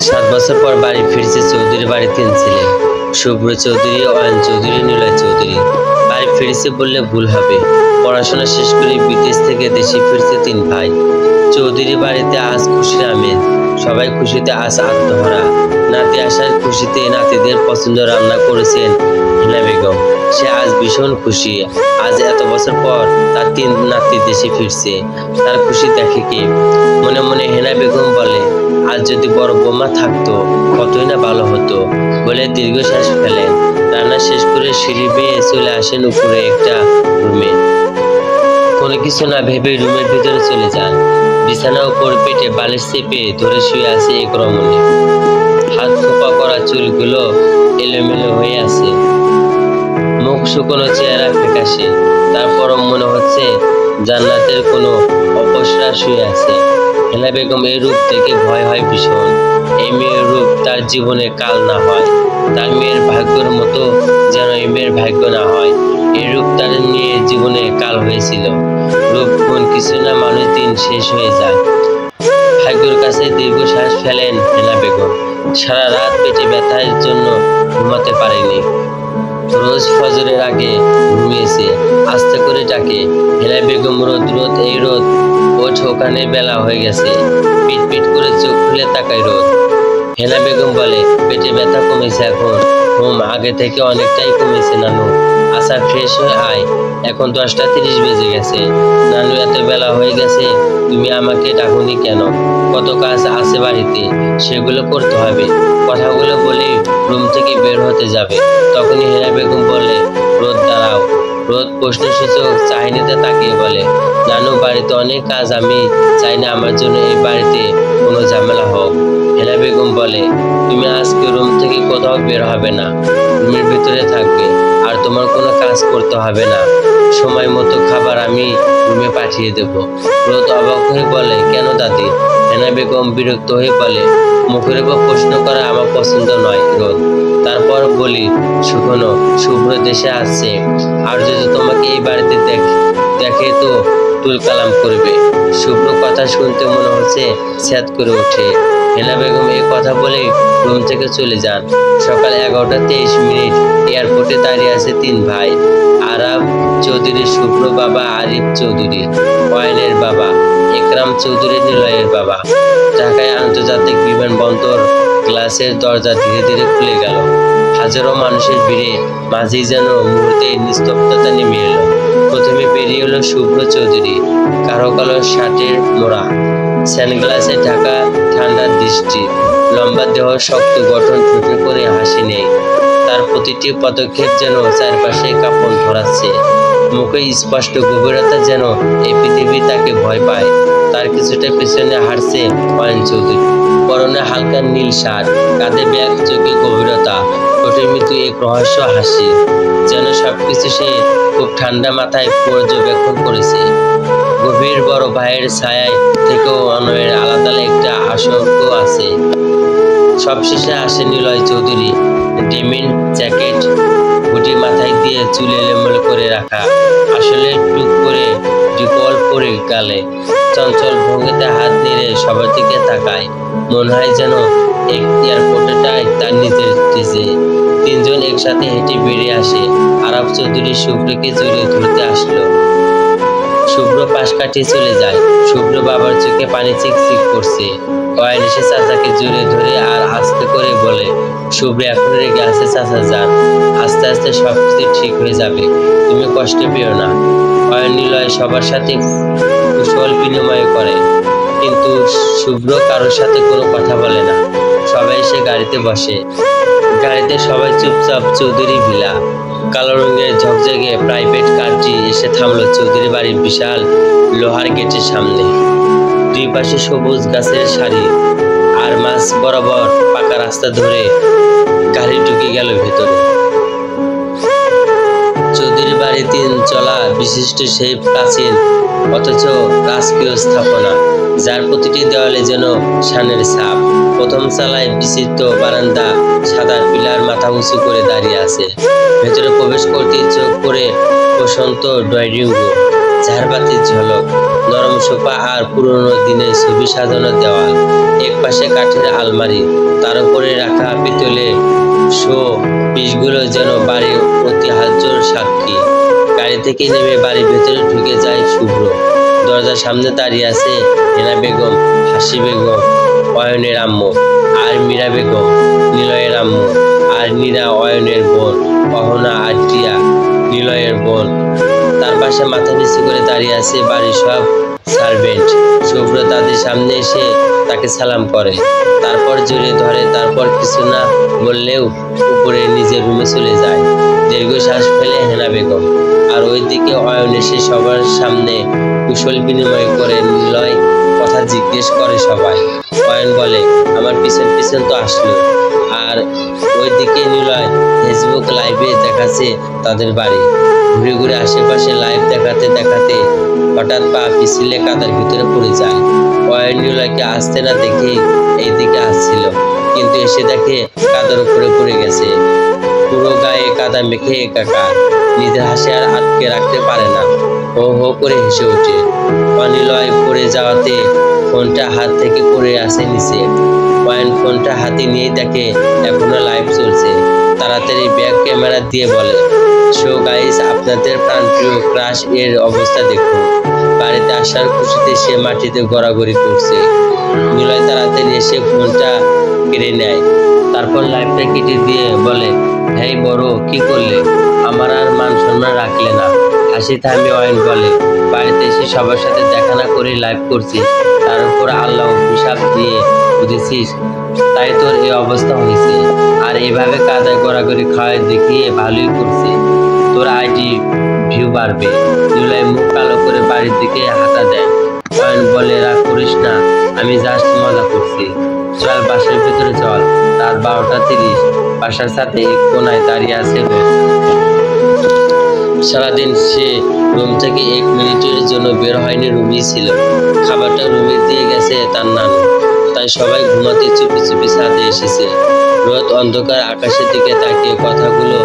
7 বছর পর বাড়ি ফিরছে চৌধুরী বাড়ির 3 ছেলে, শুভ্র চৌধুরী, অয়ন চৌধুরী, নিলয় চৌধুরী। বাড়ি ফিরেছে বললে ভুল হবে। পড়াশোনা শেষ করে বিদেশ থেকে দেশে ফিরছে 3 ভাই। চৌধুরী বাড়িতে আজ খুশির আমেজ, সবাই খুশিতে আজ আত্মহারা। নাতি আসার খুশিতে নাতিদের পছন্দ রান্না করেছেন হেনা বেগম। সে আজ ভীষণ খুশি। আজ এত বছর পর তার 3 নাতি দেশে ফিরছে। তার খুশি দেখে কে? মনে মনে হেনা বেগম বলে, আজ যদি বড় বোমা থাকতো কতই না ভালো হতো বলে দীর্ঘশ্বাস ফেলেন। রান্না শেষ করে সিঁড়ি বেয়ে চলে আসেন উপরে একটা রুমে। কোনো কিছু না ভেবে রুমের ভিতরে চলে যান। বিছানার উপর পেটে বালিশ চেপে ধরে শুয়ে আছে এক রমণী। হাত খোপা করা চুলগুলো এলোমেলো হয়ে আছে, মুখ শুকনো, চেহারা ফ্যাকাশে। তারপরও মনে হচ্ছে জান্নাতের কোনো অপসরা শুয়ে আছে। হেনা বেগম এই রূপ থেকে ভয় হয় ভীষণ। এই মেয়ের রূপ তার জীবনে কাল না হয়, তার মেয়ের ভাগ্যের মতো যেন এই মেয়ের ভাগ্য না হয়। এই রূপ তার নিয়ে জীবনে কাল হয়েছিল। রূপ গুণ কিছু না, মানুষ দিন শেষ হয়ে যায়। ভাগ্যের কাছে দীর্ঘশ্বাস ফেলেন হেনা বেগম। সারা রাত পেটে ব্যথার জন্য ঘুমাতে পারেনি। রোজ ফজরের আগে ঘুমিয়েছে। আস্তে করে ডাকে, হেনা বেগম, রোদ রোদ, এই রোদ ওঠ, ওখানে বেলা হয়ে গেছে। পিট পিট করে চোখ খুলে তাকায় রোদ। হেনা বেগম বলে, পেটে ব্যথা কমেছে এখন? আগে থেকে অনেকটাই কমেছে নানু। আচ্ছা ফ্রেশ হয়ে আয়, এখন 10টা 30 বেজে গেছে। নানু, এত বেলা হয়ে গেছে, তুমি আমাকে ডাকুনি কেন? কত কাজ আছে বাড়িতে, সেগুলো করতে হবে। কথাগুলো বলেই রুম থেকে বের হতে যাবে, তখনই হেনা বেগম বলে, রোদ দাঁড়াও। রোদ প্রশ্নসূচক চাহনিতে তাকিয়ে বলে, নানু, বাড়িতে অনেক কাজ, আমি চাই না আমার জন্য এই বাড়িতে কোনো ঝামেলা হোক। হেনা বেগম বলে, তুমি আজকে রুম থেকে কোথাও বের হবে না, রুমের ভিতরে থাকবে, আর তোমার কোনো কাজ করতে হবে না। সময় মতো খাবার আমি রুমে পাঠিয়ে দেব। রোদ অবাক হয়ে বলে, কেন দাদি? হেনা বেগম বিরক্ত হয়ে বলে, মুখের উপর প্রশ্ন করা আমার পছন্দ নয় রোদ। তারপর বলি, শুকনো শুভ্র দেশে আসছে, আর যদি তোমাকে এই বাড়িতে দেখে তো তুল কালাম করবে। শুভ্র কথা শুনতে মনে হচ্ছে স্যাদ করে ওঠে। হেনা বেগম এই কথা বলেই রুম থেকে চলে যান। সকাল 11টা 23 মিনিট। এয়ারপোর্টে দাঁড়িয়ে আছে 3 ভাই। আরাব চৌধুরী, শুভ্র বাবা আরিফ চৌধুরী, অয়নের বাবা একরাম চৌধুরী, নিলয়ের বাবা। ঢাকায় আন্তর্জাতিক বিমানবন্দর গ্লাসের দরজা ধীরে ধীরে খুলে গেল। হাজারো মানুষের ভিড়ে মাঝেই যেন মুহূর্তে নিস্তব্ধতা নেমে এলো। প্রথমে বেরিয়ে এলো শুভ্র চৌধুরী, কালো কালো শার্টের মোড়া, সানগ্লাসে ঢাকা, ঠান্ডার দৃষ্টি, লম্বা দেহ, শক্ত গঠন, ঠোঁটে করে হাসি নেই। তার প্রতিটি পদক্ষেপ যেন চারপাশে কাঁপন ধরাচ্ছে। মুখে স্পষ্ট গভীরতা, যেন এই পৃথিবী তাকে ভয় পায়। তার কিছুটা পেছনে হাঁটছে অয়ন চৌধুরী, পরনে হালকা নীল শার্ট, কাঁধে ব্যাগ, চোখে গভীরতা, ঠোঁটে মৃদু এক রহস্য হাসি। যেন সবকিছু সে খুব ঠান্ডা মাথায় পর্যবেক্ষণ করেছে। গভীর বড় ভাইয়ের ছায়ায় থেকেও অনয়ের আলাদা একটা আশঙ্ক আছে। সবশেষে আসে Niloy Chowdhury, denim jacket, hoodie মাথায় দিয়ে, চুল এলোমেলো করে রাখা, আসলে টুক করে ডিপল পরে গালে, চঞ্চল ভঙ্গিতে হাত নেড়ে সবার দিকে তাকায়। মনে হয় যেন এয়ারপোর্টটাই তার নিজের স্টেজে। 3জন একসাথে হেঁটে বেরিয়ে আসে। আরাব চৌধুরী শুভ্রকে জড়িয়ে ধরতে আসলো। শুভ্র পাশ কাটিয়ে চলে যায়। শুভ্র বাবার চোখে পানি চিকচিক করছে। অয়ন এসে চাচাকে জড়িয়ে ধরে আর আস্তে করে বলে, শুভ্র এখন রেগে আছে, চাচা যান, আস্তে আস্তে সবকিছু ঠিক হয়ে যাবে, তুমি কষ্ট পেও না। অয়ন নিলয় সবার সাথে কুশল বিনিময় করে, কিন্তু শুভ্র কারোর সাথে কোনো কথা বলে না। সবাই এসে গাড়িতে বসে। গাড়িতে সবাই চুপচাপ। চৌধুরী ভিলা, কালো রঙের ঝকঝকে প্রাইভেট কারটি এসে থামলো চৌধুরী বাড়ির বিশাল লোহার গেটের সামনে। দুই পাশে সবুজ গাছের সারি, আর মাঝ বরাবর পাকা রাস্তা ধরে গাড়ি ঢুকে গেল ভেতরে। চৌধুরী বাড়ি 3 তলা বিশিষ্ট সেই প্রাচীন অথচ রাজকীয় স্থাপনা, যার প্রতিটি দেওয়ালে যেন শানের ছাপ। প্রথম তলায় বিচিত্র বারান্দা, সাদা পিলার মাথা উঁচু করে দাঁড়িয়ে আছে। ভেতরে প্রবেশ করতেই চোখ পড়ে প্রশান্ত ড্রয়িং রুম। ঝাড়বাতির ঝলক, নরম সোফা আর পুরনো দিনের ছবি সাজানো দেওয়াল। এক পাশে কাঠের আলমারি, তার উপরে রাখা পিতলের শো পিসগুলো যেন বাড়ির ঐতিহ্যের সাক্ষী। গাড়ি থেকে নেমে বাড়ির ভেতরে ঢুকে যায় শুভ্র। দরজার সামনে দাঁড়িয়ে আছে হেনা বেগম, হাসি বেগম অয়নের আম্মু, আর মীরা বেগম নিলয়ের আম্মু, আর নীরা অয়নের বোন, অহনা আর টিয়া নিলয়ের বোন। তার পাশে মাথা নিচু করে দাঁড়িয়ে আছে বাড়ির সব সার্ভেন্ট। শুভ্র তাদের সামনে এসে তাকে সালাম করে, তারপর জড়িয়ে ধরে, তারপর কিছু না বললেও উপরে নিজের রুমে চলে যায়। দীর্ঘশ্বাস ফেলে হেনা বেগম। আর ওইদিকে অয়ন এসে সবার সামনে কুশল বিনিময় করে নিলয় কথা জিজ্ঞেস করে সবাই। অয়ন বলে, আমার পিছন পিছন তো আসলো। আর ওইদিকে নিলয় ফেসবুক লাইভে দেখাচ্ছে তাদের বাড়ি। ঘুরে ঘুরে আশেপাশে লাইভ দেখাতে দেখাতে হঠাৎ পা পিছলে কাদার ভিতরে পড়ে যায়। অয়ন নিলয়কে আসতে না দেখে এইদিকে আসছিল, কিন্তু এসে দেখে কাদার উপরে পড়ে গেছে, পুরো গায়ে কাদা মেখে একাকার। নিজের হাসি আর আটকে রাখতে পারে না, হো হো করে হেসে ওঠে। অনিলয় পড়ে যাওয়াতে ফোনটা হাত থেকে পড়ে আসে নিচে। অয়ন ফোনটা হাতে নিয়ে দেখে এখনো লাইভ চলছে। তাড়াতাড়ি ব্যাক ক্যামেরা দিয়ে বলে, সো গাইস, আপনাদের প্রাণপ্রিয় ক্রাশ এর অবস্থা দেখুন। বাড়িতে আসার খুশিতে সে মাটিতে গড়াগড়ি করছে। নিলয় তাড়াতাড়ি এসে ফোনটা কেড়ে নেয়, তারপর লাইভটা কেটে দিয়ে বলে, হেই বড়, কি করলে? আমার আর মান সম্মান রাখলে না। হাসি থামিয়ে অয়ন বলে, বাড়িতে এসে সবার সাথে দেখা না করে লাইভ করছিস, তার উপর আল্লাহ অভিশাপ দিয়ে বুঝেছিস, তাই তোর এই অবস্থা হয়েছে। আর এভাবে কাদায় গড়াগড়ি খাওয়ায় দেখিয়ে ভালোই করছে, তোর আইডি ভিউ বাড়বে। নিলয় মুখ কালো করে বাড়ির দিকে হাঁটা দেয়। অয়ন বলে, রাগ করিস না, আমি জাস্ট মজা করছি। চল বাসার ভিতরে চল। রাত 12:30। বাসার সাথে এক কোনায় দাঁড়িয়ে আছে রোদ। সারাদিন সে রুম থেকে 1 মিনিটের জন্য বের হয়নি, রুমেই ছিল। খাবারটা রুমে দিয়ে গেছে তার নানু, তাই সবাই ঘুমাতে চুপি চুপি ছাদে এসেছে। রোদ অন্ধকার আকাশের দিকে তাকিয়ে কথাগুলো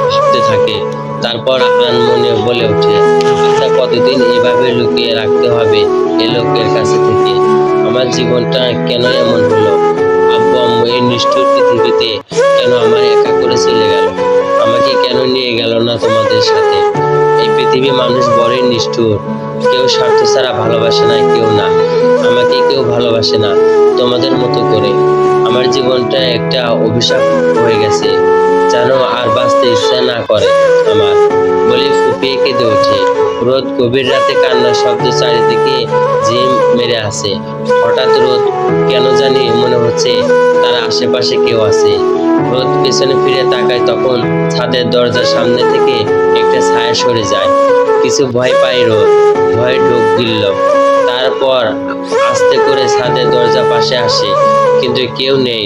ভাবতে থাকে। তারপর আনমনে বলে ওঠে, আচ্ছা, কতদিন এভাবে লুকিয়ে রাখতে হবে এ লোকের কাছে থেকে? আমার জীবনটা কেন এমন হলো? আব্বু আম্মু এই নিষ্ঠুর পৃথিবীতে কেন আমার একা করে চলে গেল? আমাকে কেন নিয়ে গেল না তোমাদের সাথে? এই পৃথিবী মানুষ বড়ই নিষ্ঠুর, কেউ স্বার্থ ছাড়া ভালোবাসে না, কেউ না। আমাকে কেউ ভালোবাসে না তোমাদের মতো করে। আমার জীবনটা একটা অভিশাপ হয়ে গেছে, জানো, আর বাঁচতে ইচ্ছা না করে আমার। বলে ফুপিয়ে কেঁদে ওঠে। রোদ গভীর রাতে কান্নার শব্দ চারিদিকে ঝিম মেরে আসে। হঠাৎ রোদ কেন জানি মনে হচ্ছে তার আশেপাশে কেউ আছে। রোদ পেছনে ফিরে তাকায়, তখন ছাদের দরজার সামনে থেকে একটা ছায়া সরে যায়। কিছু ভয় পায় রোদ, ভয়ে ঢোক গিলল। তারপর আস্তে করে ছাদের দরজা পাশে আসে, কিন্তু কেউ নেই।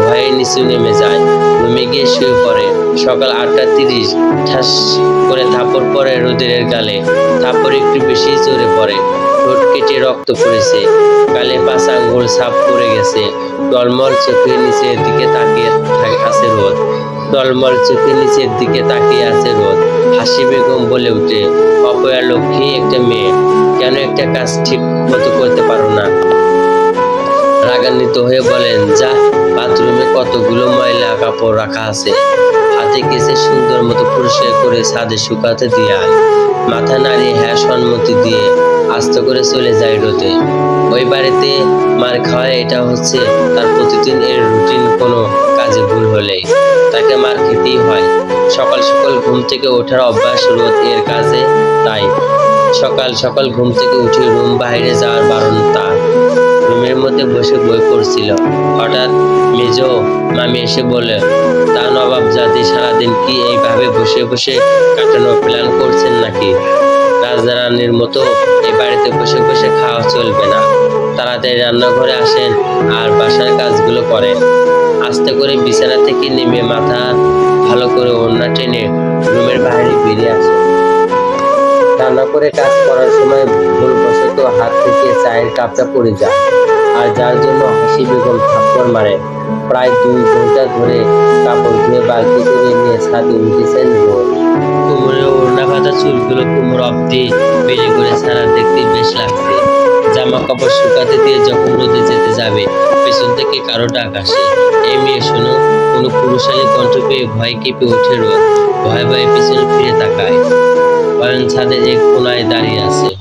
ভয়ে নিচু নেমে যায়, রুমে গিয়ে শুয়ে পড়ে। সকাল 8:30। ঠাস করে থাপড় পড়ে রোদের গালে। থাপড় একটু বেশি জোরে পড়ে। ঠোঁট কেটে রক্ত পড়েছে, গালে 5 আঙ্গুল ছাপ পড়ে গেছে। টলমল চোখের নিচের দিকে তাকিয়ে আছে রোদ। টলমল চোখের নিচের দিকে তাকিয়ে আছে রোদ। হাসি বেগম বলে উঠে, অপয়া লক্ষ্মী একটা মেয়ে, কেন একটা কাজ ঠিক মতো করতে পারো না? রাগান্বিত হয়ে বলেন, যা, বাথরুমে কতগুলো ময়লা কাপড় রাখা আছে, হাতে কেসে সুন্দর মতো পরিষ্কার করে ছাদে শুকাতে দিয়ে আয়। মাথা নাড়িয়ে হ্যাঁ সম্মতি দিয়ে আস্তে করে চলে যায় রোদে। ওই বাড়িতে মার খাওয়ায় এটা হচ্ছে তার প্রতিদিন এর রুটিন। কোনো কাজে ভুল হলেই তাকে মার খেতেই হয়। সকাল সকাল ঘুম থেকে ওঠার অভ্যাস রোদ এর কাজে, তাই সকাল সকাল ঘুম থেকে উঠে রুম বাইরে যাওয়ার বারণ তার। রুমের মধ্যে বসে বই পড়ছিল। হঠাৎ মেজো মামি এসে বলে, তা নবাব জাতি, সারাদিন কি এইভাবে বসে বসে কাটানোর প্ল্যান করছেন নাকি? রাজরানীর মতো এই বাড়িতে বসে বসে খাওয়া চলবে না। তাড়াতাড়ি রান্নাঘরে আসেন আর বাসার কাজগুলো করেন। আস্তে করে বিছানা থেকে নেমে মাথা ভালো করে ওড়না টেনে রুমের বাইরে বেরিয়ে আসে। রান্না করে কাজ করার সময় ভুলবশত হাত থেকে চায়ের কাপটা পড়ে যায়, আর যার জন্য হাসি বেগম থাপ্পড় মারে। প্রায় 2 ঘন্টা ধরে কাপড় ধুয়ে বালতি করে নিয়ে ছাদে উঠেছেন রোদ। কোমরে ওড়না বাঁধা চুলগুলো কোমর অব্দি বেড়ে করে ছাড়া দেখতে বেশ লাগছে। জামা কাপড় শুকাতে দিয়ে যখন রোদে যেতে যাবে, পেছন থেকে কারো ডাক আসে, এই মেয়ে শোনো। কোনো পুরুষালী কণ্ঠ পেয়ে ভয় কেঁপে ওঠে রোদ। ভয়ে ভয়ে পিছনে ফিরে তাকায়। অয়ন ছাদের এক কোনায় দাঁড়িয়ে আছে।